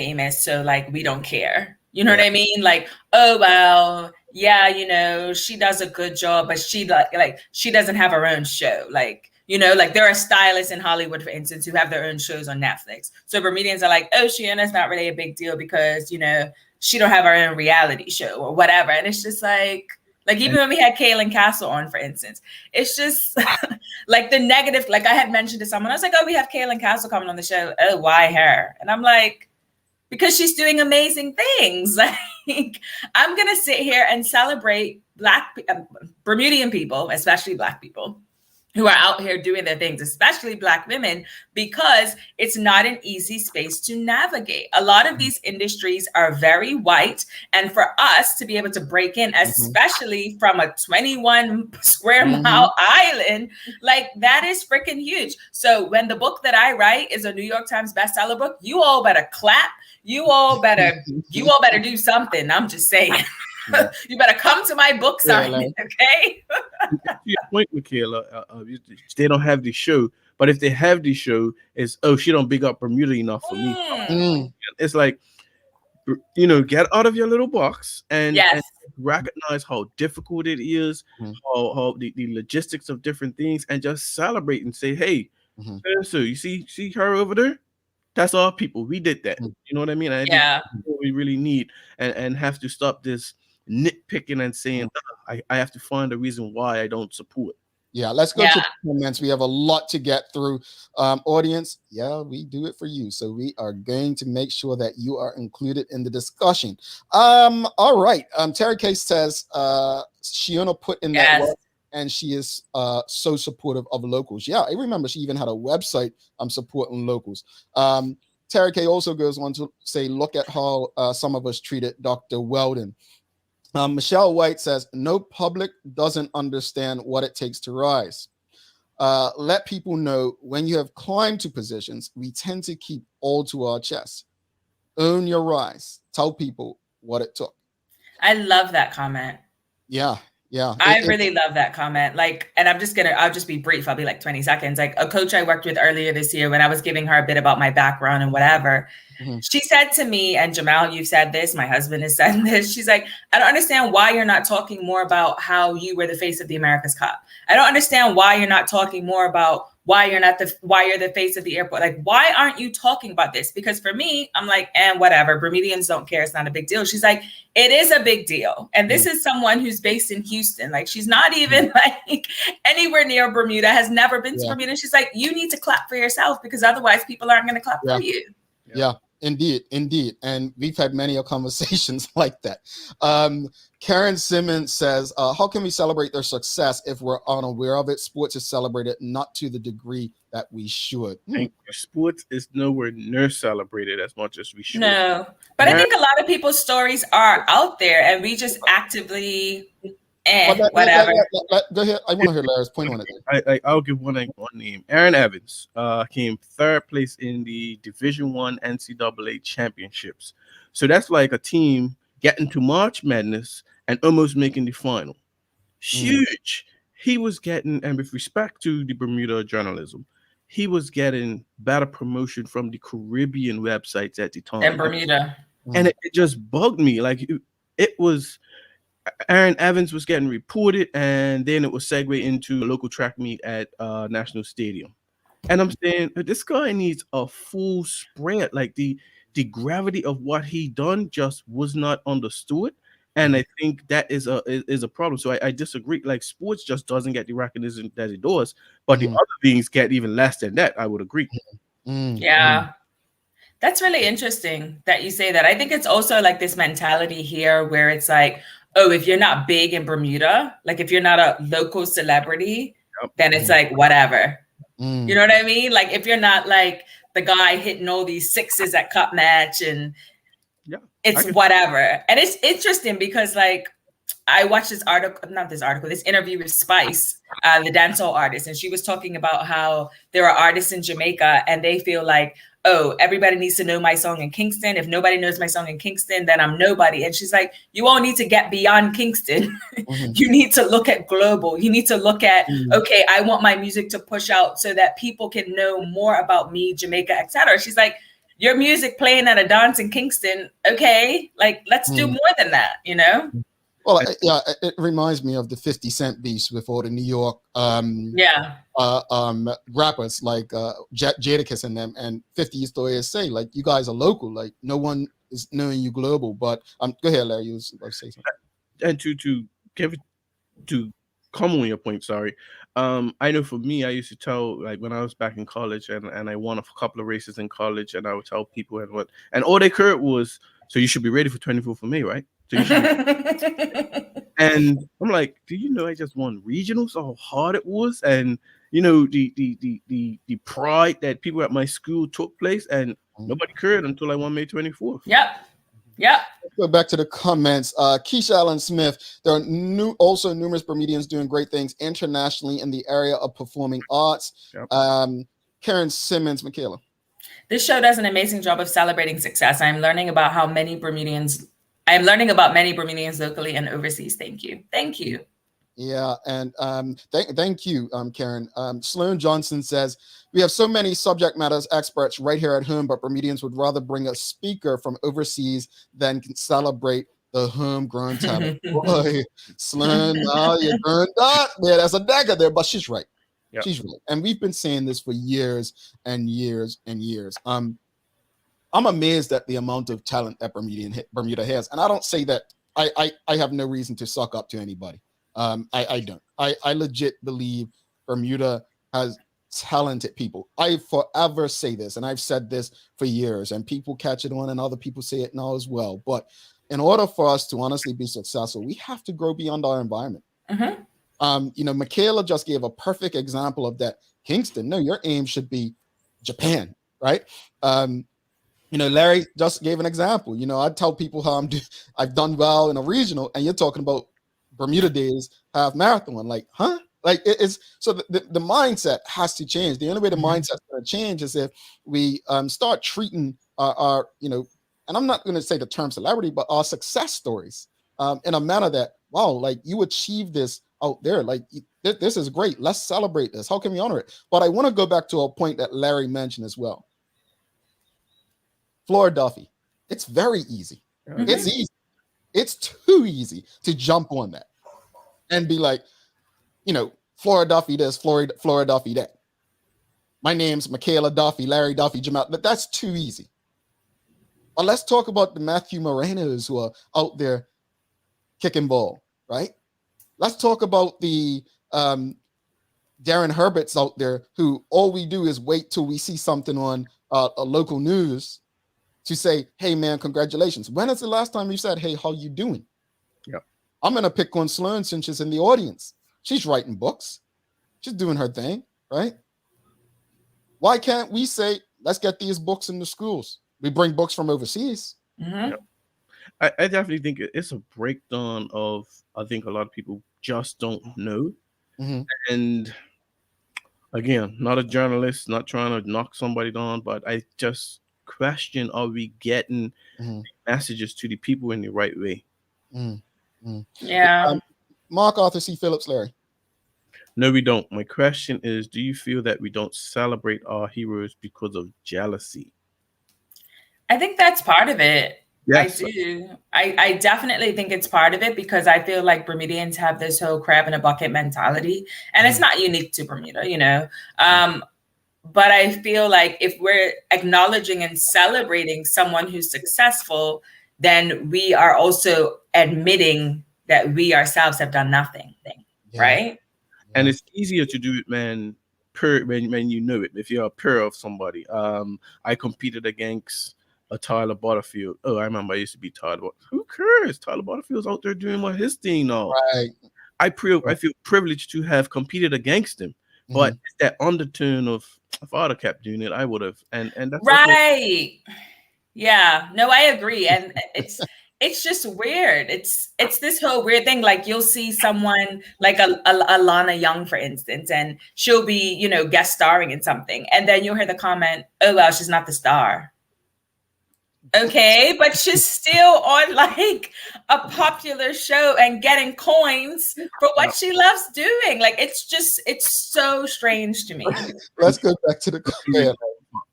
so like we don't care. You know what I mean? Like, oh well, yeah, she does a good job, but she she doesn't have her own show. Like, like there are stylists in Hollywood, for instance, who have their own shows on Netflix. So Bermudians are like, oh, Shiona's not really a big deal because she don't have her own reality show or whatever. And it's just like even when we had Kaylin Castle on, for instance, it's just like the negative. Like I had mentioned to someone, I was like, oh, we have Kaylin Castle coming on the show. Oh, why her? And I'm like, because she's doing amazing things. Like I'm going to sit here and celebrate Bermudian people, especially Black people, who are out here doing their things, especially Black women, because it's not an easy space to navigate. A lot of these industries are very white. And for us to be able to break in, especially from a 21 square mile island, like that is freaking huge. So when the book that I write is a New York Times bestseller book, you all better clap. You all better do something. I'm just saying. You better come to my book signing, okay? To your point, Michaela, they don't have the show, but if they have the show, it's she don't big up Bermuda enough for me. It's like, get out of your little box and recognize how difficult it is, how the logistics of different things, and just celebrate and say, hey, so you see her over there? That's our people. We did that. You know what I mean? I think that's what we really need, and have to stop this nitpicking and saying I have to find a reason why I don't support. Yeah, let's go to the comments. We have a lot to get through. Audience, we do it for you. So we are going to make sure that you are included in the discussion. All right. Terry Case says Shiona put in that work, and she is so supportive of locals. Yeah, I remember she even had a website supporting locals. Terry K also goes on to say, look at how some of us treated Dr. Weldon. Michelle White says, no public doesn't understand what it takes to rise. Let people know when you have climbed to positions, we tend to keep all to our chest. Own your rise. Tell people what it took. I love that comment. Yeah. I really love that comment. Like, and I'll just be brief. I'll be like 20 seconds. Like a coach I worked with earlier this year, when I was giving her a bit about my background and whatever, she said to me, and Jamal, you've said this, my husband has said this. She's like, I don't understand why you're not talking more about how you were the face of the America's Cup. I don't understand why you're not talking more about why you're the face of the airport. Like, why aren't you talking about this? Because for me, I'm like, whatever, Bermudians don't care. It's not a big deal. She's like, it is a big deal. And this is someone who's based in Houston. Like, she's not even like anywhere near Bermuda, has never been to Bermuda. She's like, you need to clap for yourself, because otherwise people aren't going to clap for you. Yeah, indeed. And we've had many conversations like that. Karen Simmons says, how can we celebrate their success if we're unaware of it? Sports is celebrated not to the degree that we should. Sports is nowhere near celebrated as much as we should. No, but I think a lot of people's stories are out there, and we just actively whatever. Go ahead. I want to hear Larry's point on it. I'll give one name. Aaron Evans came third place in the Division I NCAA championships. So that's like a team getting to March Madness and almost making the final. Huge. He was getting, and with respect to the Bermuda journalism, he was getting better promotion from the Caribbean websites at the time. And Bermuda. And it just bugged me. Like, it was, Aaron Evans was getting reported, and then it was segued into a local track meet at National Stadium. And I'm saying, this guy needs a full spread. Like, the gravity of what he done just was not understood. And I think that is a problem. So I disagree. Like, sports just doesn't get the recognition that it does, but the other things get even less than that. I would agree. That's really interesting that you say that. I think it's also like this mentality here where it's like, oh, if you're not big in Bermuda, like if you're not a local celebrity, then it's like whatever. You know what I mean? Like, if you're not like the guy hitting all these sixes at cup match, and it's whatever. And it's interesting because, like, I watched this interview with Spice, the dancehall artist, and she was talking about how there are artists in Jamaica and they feel like, oh, everybody needs to know my song in Kingston. If nobody knows my song in Kingston, then I'm nobody. And she's like, you all need to get beyond Kingston. You need to look at global. You need to look at, okay, I want my music to push out so that people can know more about me, Jamaica, etc. She's like, your music playing at a dance in Kingston, okay, like, let's do more than that, you know? Well, it reminds me of the 50 Cent beefs with all the New York rappers like Jadakiss and them, and 50 used to always say, like, you guys are local, like no one is knowing you global. But go ahead, Larry, you was about to say something. And to come on your point, sorry. I know for me, I used to tell, like, when I was back in college and I won a couple of races in college, and I would tell people and all they heard was, so you should be ready for 24th of May, right? So you should and I'm like, do you know I just won regionals? How hard it was, and you know the pride that people at my school took place, and nobody cared until I won May 24th. Yep. Let's go back to the comments. Keisha Allen Smith. There are also numerous Bermudians doing great things internationally in the area of performing arts. Yep. Karen Simmons, Michaela. This show does an amazing job of celebrating success. I'm learning about many Bermudians locally and overseas. Thank you. Yeah, and thank you, Karen. Sloan Johnson says, we have so many subject matters experts right here at home, but Bermudians would rather bring a speaker from overseas than celebrate the homegrown talent. Boy, Sloan, you're doing that. Yeah, that's a dagger there, but she's right. Yep. She's right. And we've been saying this for years and years and years. I'm amazed at the amount of talent that Bermuda has. And I don't say that I have no reason to suck up to anybody. I don't. I legit believe Bermuda has talented people. I forever say this, and I've said this for years, and people catch it on, and other people say it now as well. But in order for us to honestly be successful, we have to grow beyond our environment. Mm-hmm. Michaela just gave a perfect example of that. Kingston, no, your aim should be Japan, right? Larry just gave an example. I tell people how I've done well in a regional, and you're talking about Bermuda Days half marathon. Like, huh? Like it's so the mindset has to change. The only way the mindset's going to change is if we start treating our and I'm not going to say the term celebrity, but our success stories in a manner that, wow, like you achieved this out there. Like this is great. Let's celebrate this. How can we honor it? But I want to go back to a point that Larry mentioned as well. Flora Duffy. It's very easy. Mm-hmm. It's easy. It's too easy to jump on that and be like, Flora Duffy this, Flora Duffy that. My name's Michaela Duffy, Larry Duffy, Jamal. But that's too easy. But let's talk about the Matthew Morenos who are out there kicking ball, right? Let's talk about the Darren Herberts out there who all we do is wait till we see something on a local news to say, hey, man, congratulations. When is the last time you said, hey, how you doing? Yep. I'm going to pick on Sloan since she's in the audience. She's writing books. She's doing her thing, right? Why can't we say, let's get these books in the schools? We bring books from overseas. Mm-hmm. Yep. I definitely think it's a breakdown of, I think a lot of people just don't know. Mm-hmm. And again, not a journalist, not trying to knock somebody down, but I just question, are we getting messages to the people in the right way? Yeah. Mark Arthur C. Phillips, Larry. No, we don't. My question is, do you feel that we don't celebrate our heroes because of jealousy? I think that's part of it. Yes. I do. I definitely think it's part of it because I feel like Bermudians have this whole crab in a bucket mentality, and it's not unique to Bermuda, But I feel like if we're acknowledging and celebrating someone who's successful, then we are also admitting that we ourselves have done nothing, right? And it's easier to do it, man, when you know it. If you're a peer of somebody. I competed against a Tyler Butterfield. Oh, I remember I used to be Tyler. Who cares? Tyler Butterfield's out there doing his thing now. Right. I feel privileged to have competed against him. But it's that undertone of, if I'd have kept doing it, I would have. And that's right. Yeah. No, I agree. And it's just weird. It's this whole weird thing. Like you'll see someone like Alana Young, for instance, and she'll be, guest starring in something. And then you'll hear the comment, oh, well, she's not the star. Okay, but she's still on like a popular show and getting coins for what she loves doing. Like it's so strange to me. Let's go back to the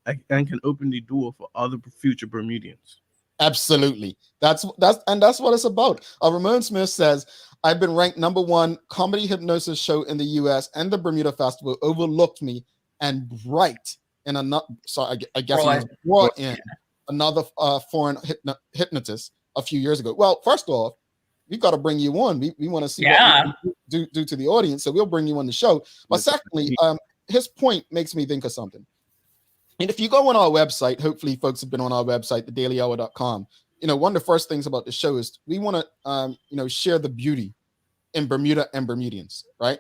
and can open the door for other future Bermudians. Absolutely. That's what it's about. Ramon Smith says, I've been ranked #1 comedy hypnosis show in the US, and the Bermuda Festival overlooked me and Bright in another. So I guess he was brought in another foreign hypnotist a few years ago. Well, first off, we've got to bring you on. We want to see what you do to the audience, so we'll bring you on the show. But secondly, his point makes me think of something. And if you go on our website, hopefully folks have been on our website, thedailyhour.com. one of the first things about the show is we want to, share the beauty in Bermuda and Bermudians, right?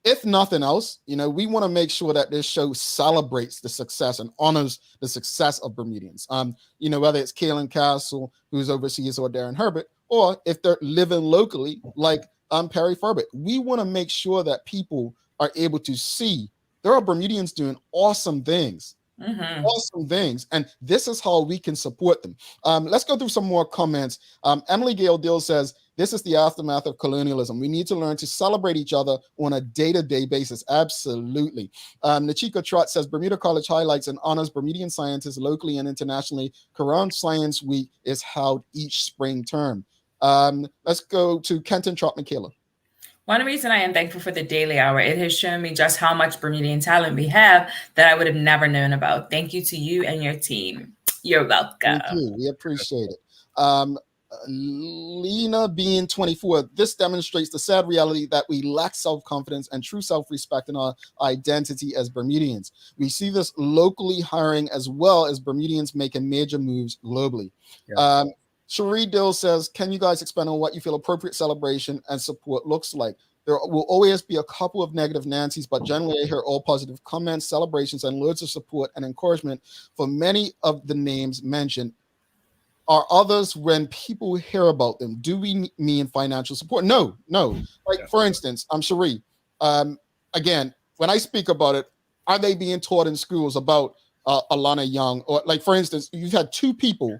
If nothing else, we want to make sure that this show celebrates the success and honors the success of Bermudians. Whether it's Kaylin Castle, who's overseas, or Darren Herbert, or if they're living locally, like Perry Furbett. We want to make sure that people are able to see there are Bermudians doing awesome things. Awesome things, and this is how we can support them. Let's go through some more comments. Emily Gale Dill says, this is the aftermath of colonialism. We need to learn to celebrate each other on a day-to-day basis. Absolutely. Nachika Trot says, Bermuda College highlights and honors Bermudian scientists locally and internationally. Quran Science Week is held each spring term. Let's go to Kenton Trot Michaela. One reason I am thankful for the Daily Hour, it has shown me just how much Bermudian talent we have that I would have never known about. Thank you to you and your team. You're welcome. Thank you. We appreciate it. Lena being 24, this demonstrates the sad reality that we lack self-confidence and true self-respect in our identity as Bermudians. We see this locally hiring as well as Bermudians making major moves globally. Yeah. Cherie Dill says, can you guys expand on what you feel appropriate celebration and support looks like? There will always be a couple of negative Nancy's, but generally I hear all positive comments, celebrations, and loads of support and encouragement for many of the names mentioned. Are others when people hear about them? Do we mean financial support? No. Like, for instance, Cherie. Again, when I speak about it, are they being taught in schools about Alana Young? Or, like, for instance, you've had two people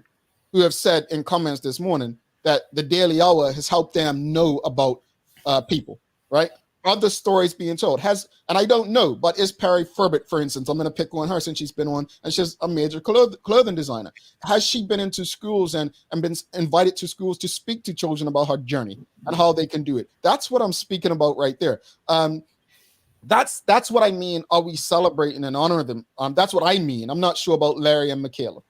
who have said in comments this morning that the Daily Hour has helped them know about people, right? Other stories being told and I don't know, but is Perry Furbett, for instance, I'm going to pick on her since she's been on, and she's a major clothing designer. Has she been into schools and been invited to schools to speak to children about her journey and how they can do it? That's what I'm speaking about right there. That's what I mean. Are we celebrating and honoring them? That's what I mean. I'm not sure about Larry and Michaela.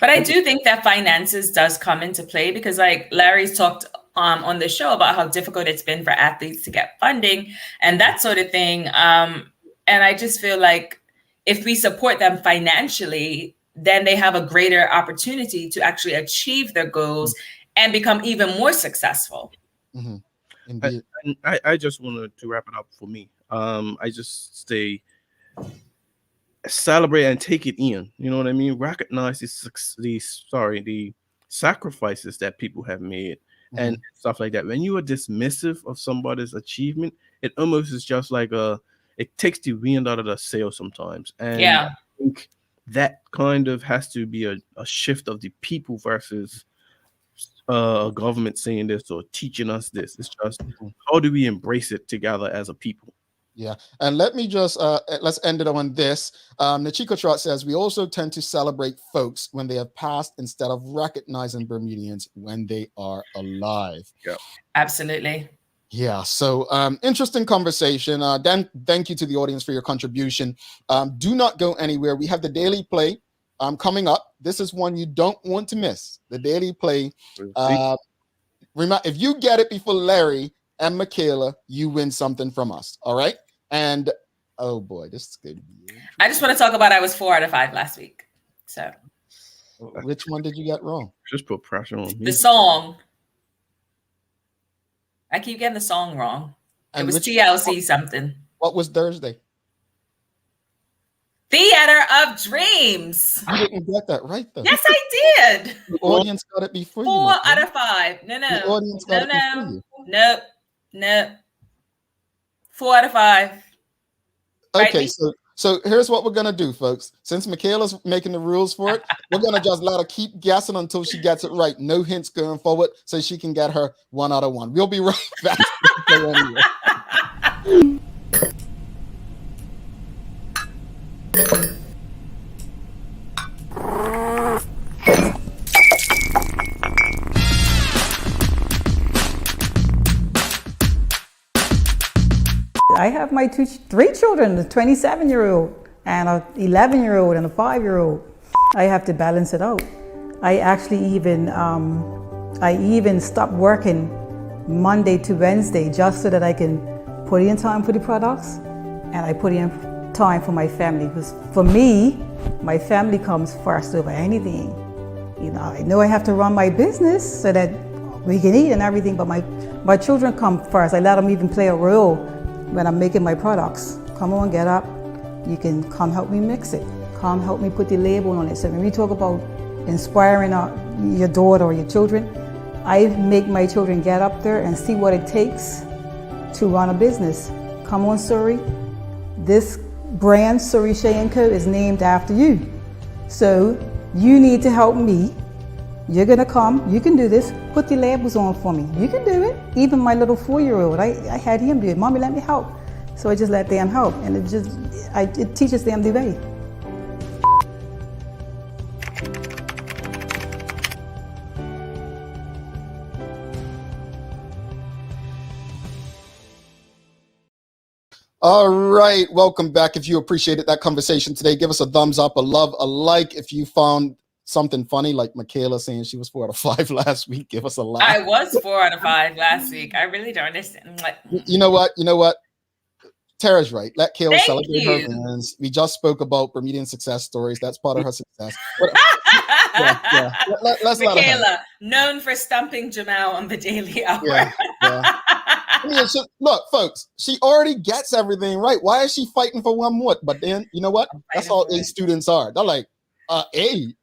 But I do think that finances does come into play because, like, Larry's talked on the show about how difficult it's been for athletes to get funding and that sort of thing. And I just feel like if we support them financially, then they have a greater opportunity to actually achieve their goals and become even more successful. Indeed. I just wanted to wrap it up for me. I just say, celebrate and take it in. You know what I mean? Recognize the sacrifices that people have made and stuff like that. When you are dismissive of somebody's achievement, it almost is just like it takes the wind out of the sail sometimes. And I think that kind of has to be a shift of the people versus a government saying this or teaching us this. It's just how do we embrace it together as a people? Yeah, and let me just let's end it on this. Nachiko Trot says we also tend to celebrate folks when they have passed instead of recognizing Bermudians when they are alive. Yeah, absolutely. Yeah, so interesting conversation. Dan, thank you to the audience for your contribution. Do not go anywhere. We have the Daily Play coming up. This is one you don't want to miss. The Daily Play. If you get it before Larry and Michaela, you win something from us. All right. And oh boy, this is good. I just want to talk about I was 4 out of 5 last week. So which one did you get wrong? Just put pressure on me. The song. I keep getting the song wrong. And it was TLC something. What was Thursday? Theater of Dreams. I didn't get that right though. Yes, I did. The audience got it before 4 you. out of 5. No. The audience got it before you. Nope. 4 out of 5. Okay, right? so here's what we're gonna do, folks. Since Michaela's making the rules for it, we're gonna just let her keep guessing until she gets it right. No hints going forward, so she can get her 1 out of 1. We'll be right back. I have my 3 children, a 27-year-old and an 11-year-old and a 5-year-old. I have to balance it out. I actually even stopped working Monday to Wednesday just so that I can put in time for the products and I put in time for my family. Because for me, my family comes first over anything. You know, I know I have to run my business so that we can eat and everything, but my children come first. I let them even play a role when I'm making my products. Come on, get up. You can come help me mix it. Come help me put the label on it. So when we talk about inspiring your daughter or your children, I make my children get up there and see what it takes to run a business. Come on, Surrey. This brand, Surrey Shea & Co, is named after you. So you need to help me. You're gonna come, you can do this, put the labels on for me. You can do it. Even my little 4-year-old, I had him do it. Mommy, let me help. So I just let them help, and it teaches them the way. All right, welcome back. If you appreciated that conversation today, give us a thumbs up, a love, a like. If you found something funny, like Michaela saying she was 4 out of 5 last week, give us a laugh. I was 4 out of 5 last week. I really don't understand. You know what? Tara's right. Let Kayla celebrate her wins. We just spoke about Bermudian success stories. That's part of her success. Yeah. Let's Michaela, known for stumping Jamal on the daily hour. Yeah. I mean, look, folks, she already gets everything right. Why is she fighting for one more? But then, you know what? That's all A students are. They're like, A,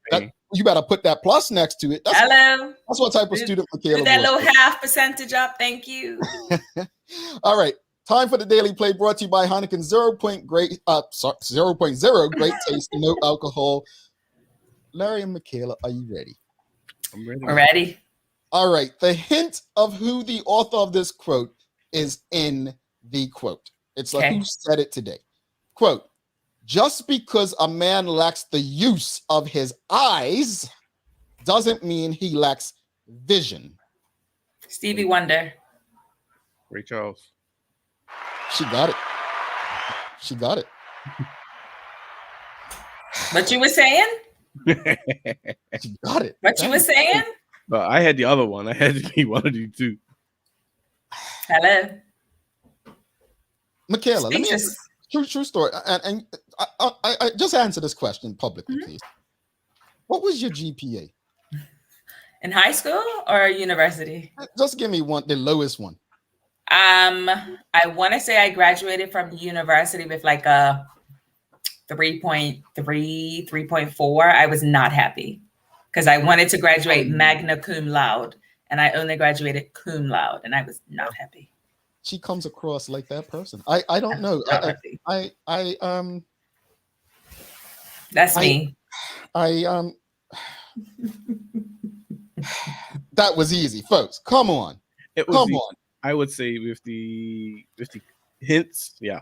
you better put that plus next to it. Hello. That's what type of student Michaela do that was. little half percentage up. Thank you. All right. Time for the Daily Play, brought to you by Heineken 0.0 great taste, no alcohol. Larry and Michaela, are you ready? I'm ready. We're ready. All right. The hint of who the author of this quote is in the quote. It's like who said it today. Quote, just because a man lacks the use of his eyes doesn't mean he lacks vision. Stevie Wonder. Ray Charles. She got it. She got it. What you were saying? She got it. What you were saying? I had the other one. I had to be one of you two. Hello. Michaela, let me ask you, true story. And I just answer this question publicly, please. What was your GPA? In high school or university? Just give me the lowest one. I want to say I graduated from university with like a 3.3, 3.4. I was not happy because I wanted to graduate magna cum laude, and I only graduated cum laude, and I was not happy. She comes across like that person. I don't know. That's me. That was easy, folks. Come on. Come on. I would say with the hints, yeah.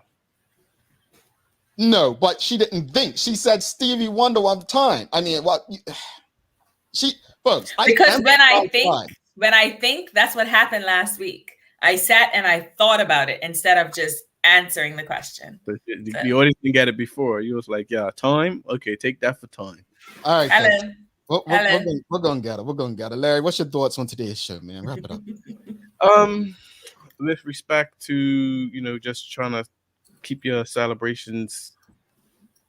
No, but she didn't think. She said Stevie Wonder one time. I mean, what? Folks. Because when I think, that's what happened last week. I sat and I thought about it instead of just answering the question. The audience didn't get it before. You was like, yeah, time. Okay, take that for time. All right. Ellen. We're gonna get it. We're gonna get it. Larry, what's your thoughts on today's show, man? Wrap it up. With respect to just trying to keep your celebrations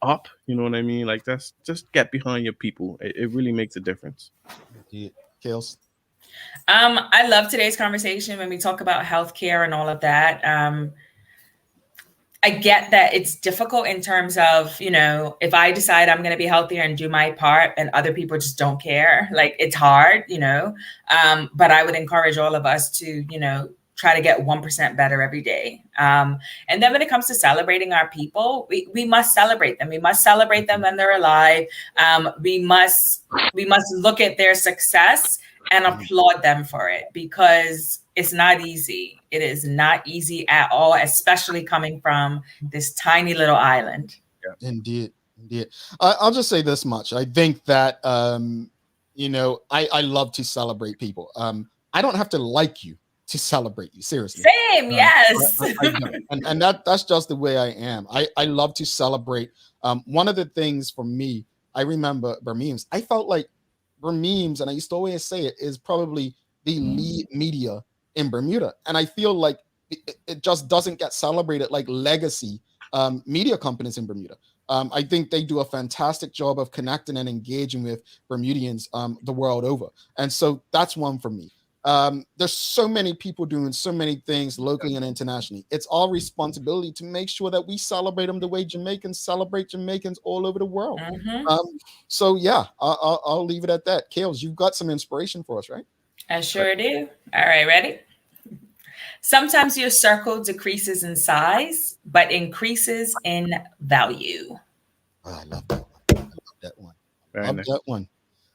up, you know what I mean? Like that's just get behind your people. It really makes a difference. Kales. I love today's conversation when we talk about healthcare and all of that. I get that it's difficult in terms of, if I decide I'm going to be healthier and do my part and other people just don't care, like it's hard, but I would encourage all of us to, try to get 1% better every day. And then when it comes to celebrating our people, we must celebrate them. We must celebrate them when they're alive. We must look at their success and applaud them for it, because it's not easy. It is not easy at all, especially coming from this tiny little island. Yeah. Indeed. I'll just say this much. I think that, I love to celebrate people. I don't have to like you to celebrate you. Seriously. Same. Yes. And that's just the way I am. I love to celebrate. One of the things for me, I remember Bermudians. I felt like Bermudians, and I used to always say it, is probably the lead media in Bermuda. And I feel like it just doesn't get celebrated like legacy media companies in Bermuda. I think they do a fantastic job of connecting and engaging with Bermudians the world over. And so that's one for me. There's so many people doing so many things locally and internationally. It's our responsibility to make sure that we celebrate them the way Jamaicans celebrate Jamaicans all over the world. So yeah, I'll leave it at that. Kales, you've got some inspiration for us, right? I sure do. All right, ready? Sometimes your circle decreases in size, but increases in value. Oh, I love that one. I love that one. Love that one.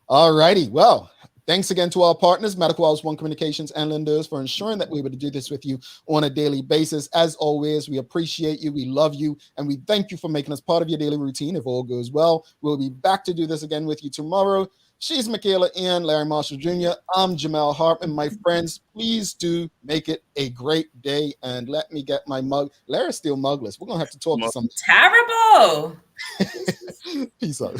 All righty. Well, thanks again to our partners, Medical House One Communications and Lenders, for ensuring that we're able to do this with you on a daily basis. As always, we appreciate you, we love you, and we thank you for making us part of your daily routine. If all goes well, we'll be back to do this again with you tomorrow. She's Michaela Ian, Larry Marshall Jr. I'm Jamel Hartman. My friends, please do make it a great day, and let me get my mug. Larry's still mugless. We're going to have to talk to some. Terrible. Peace out.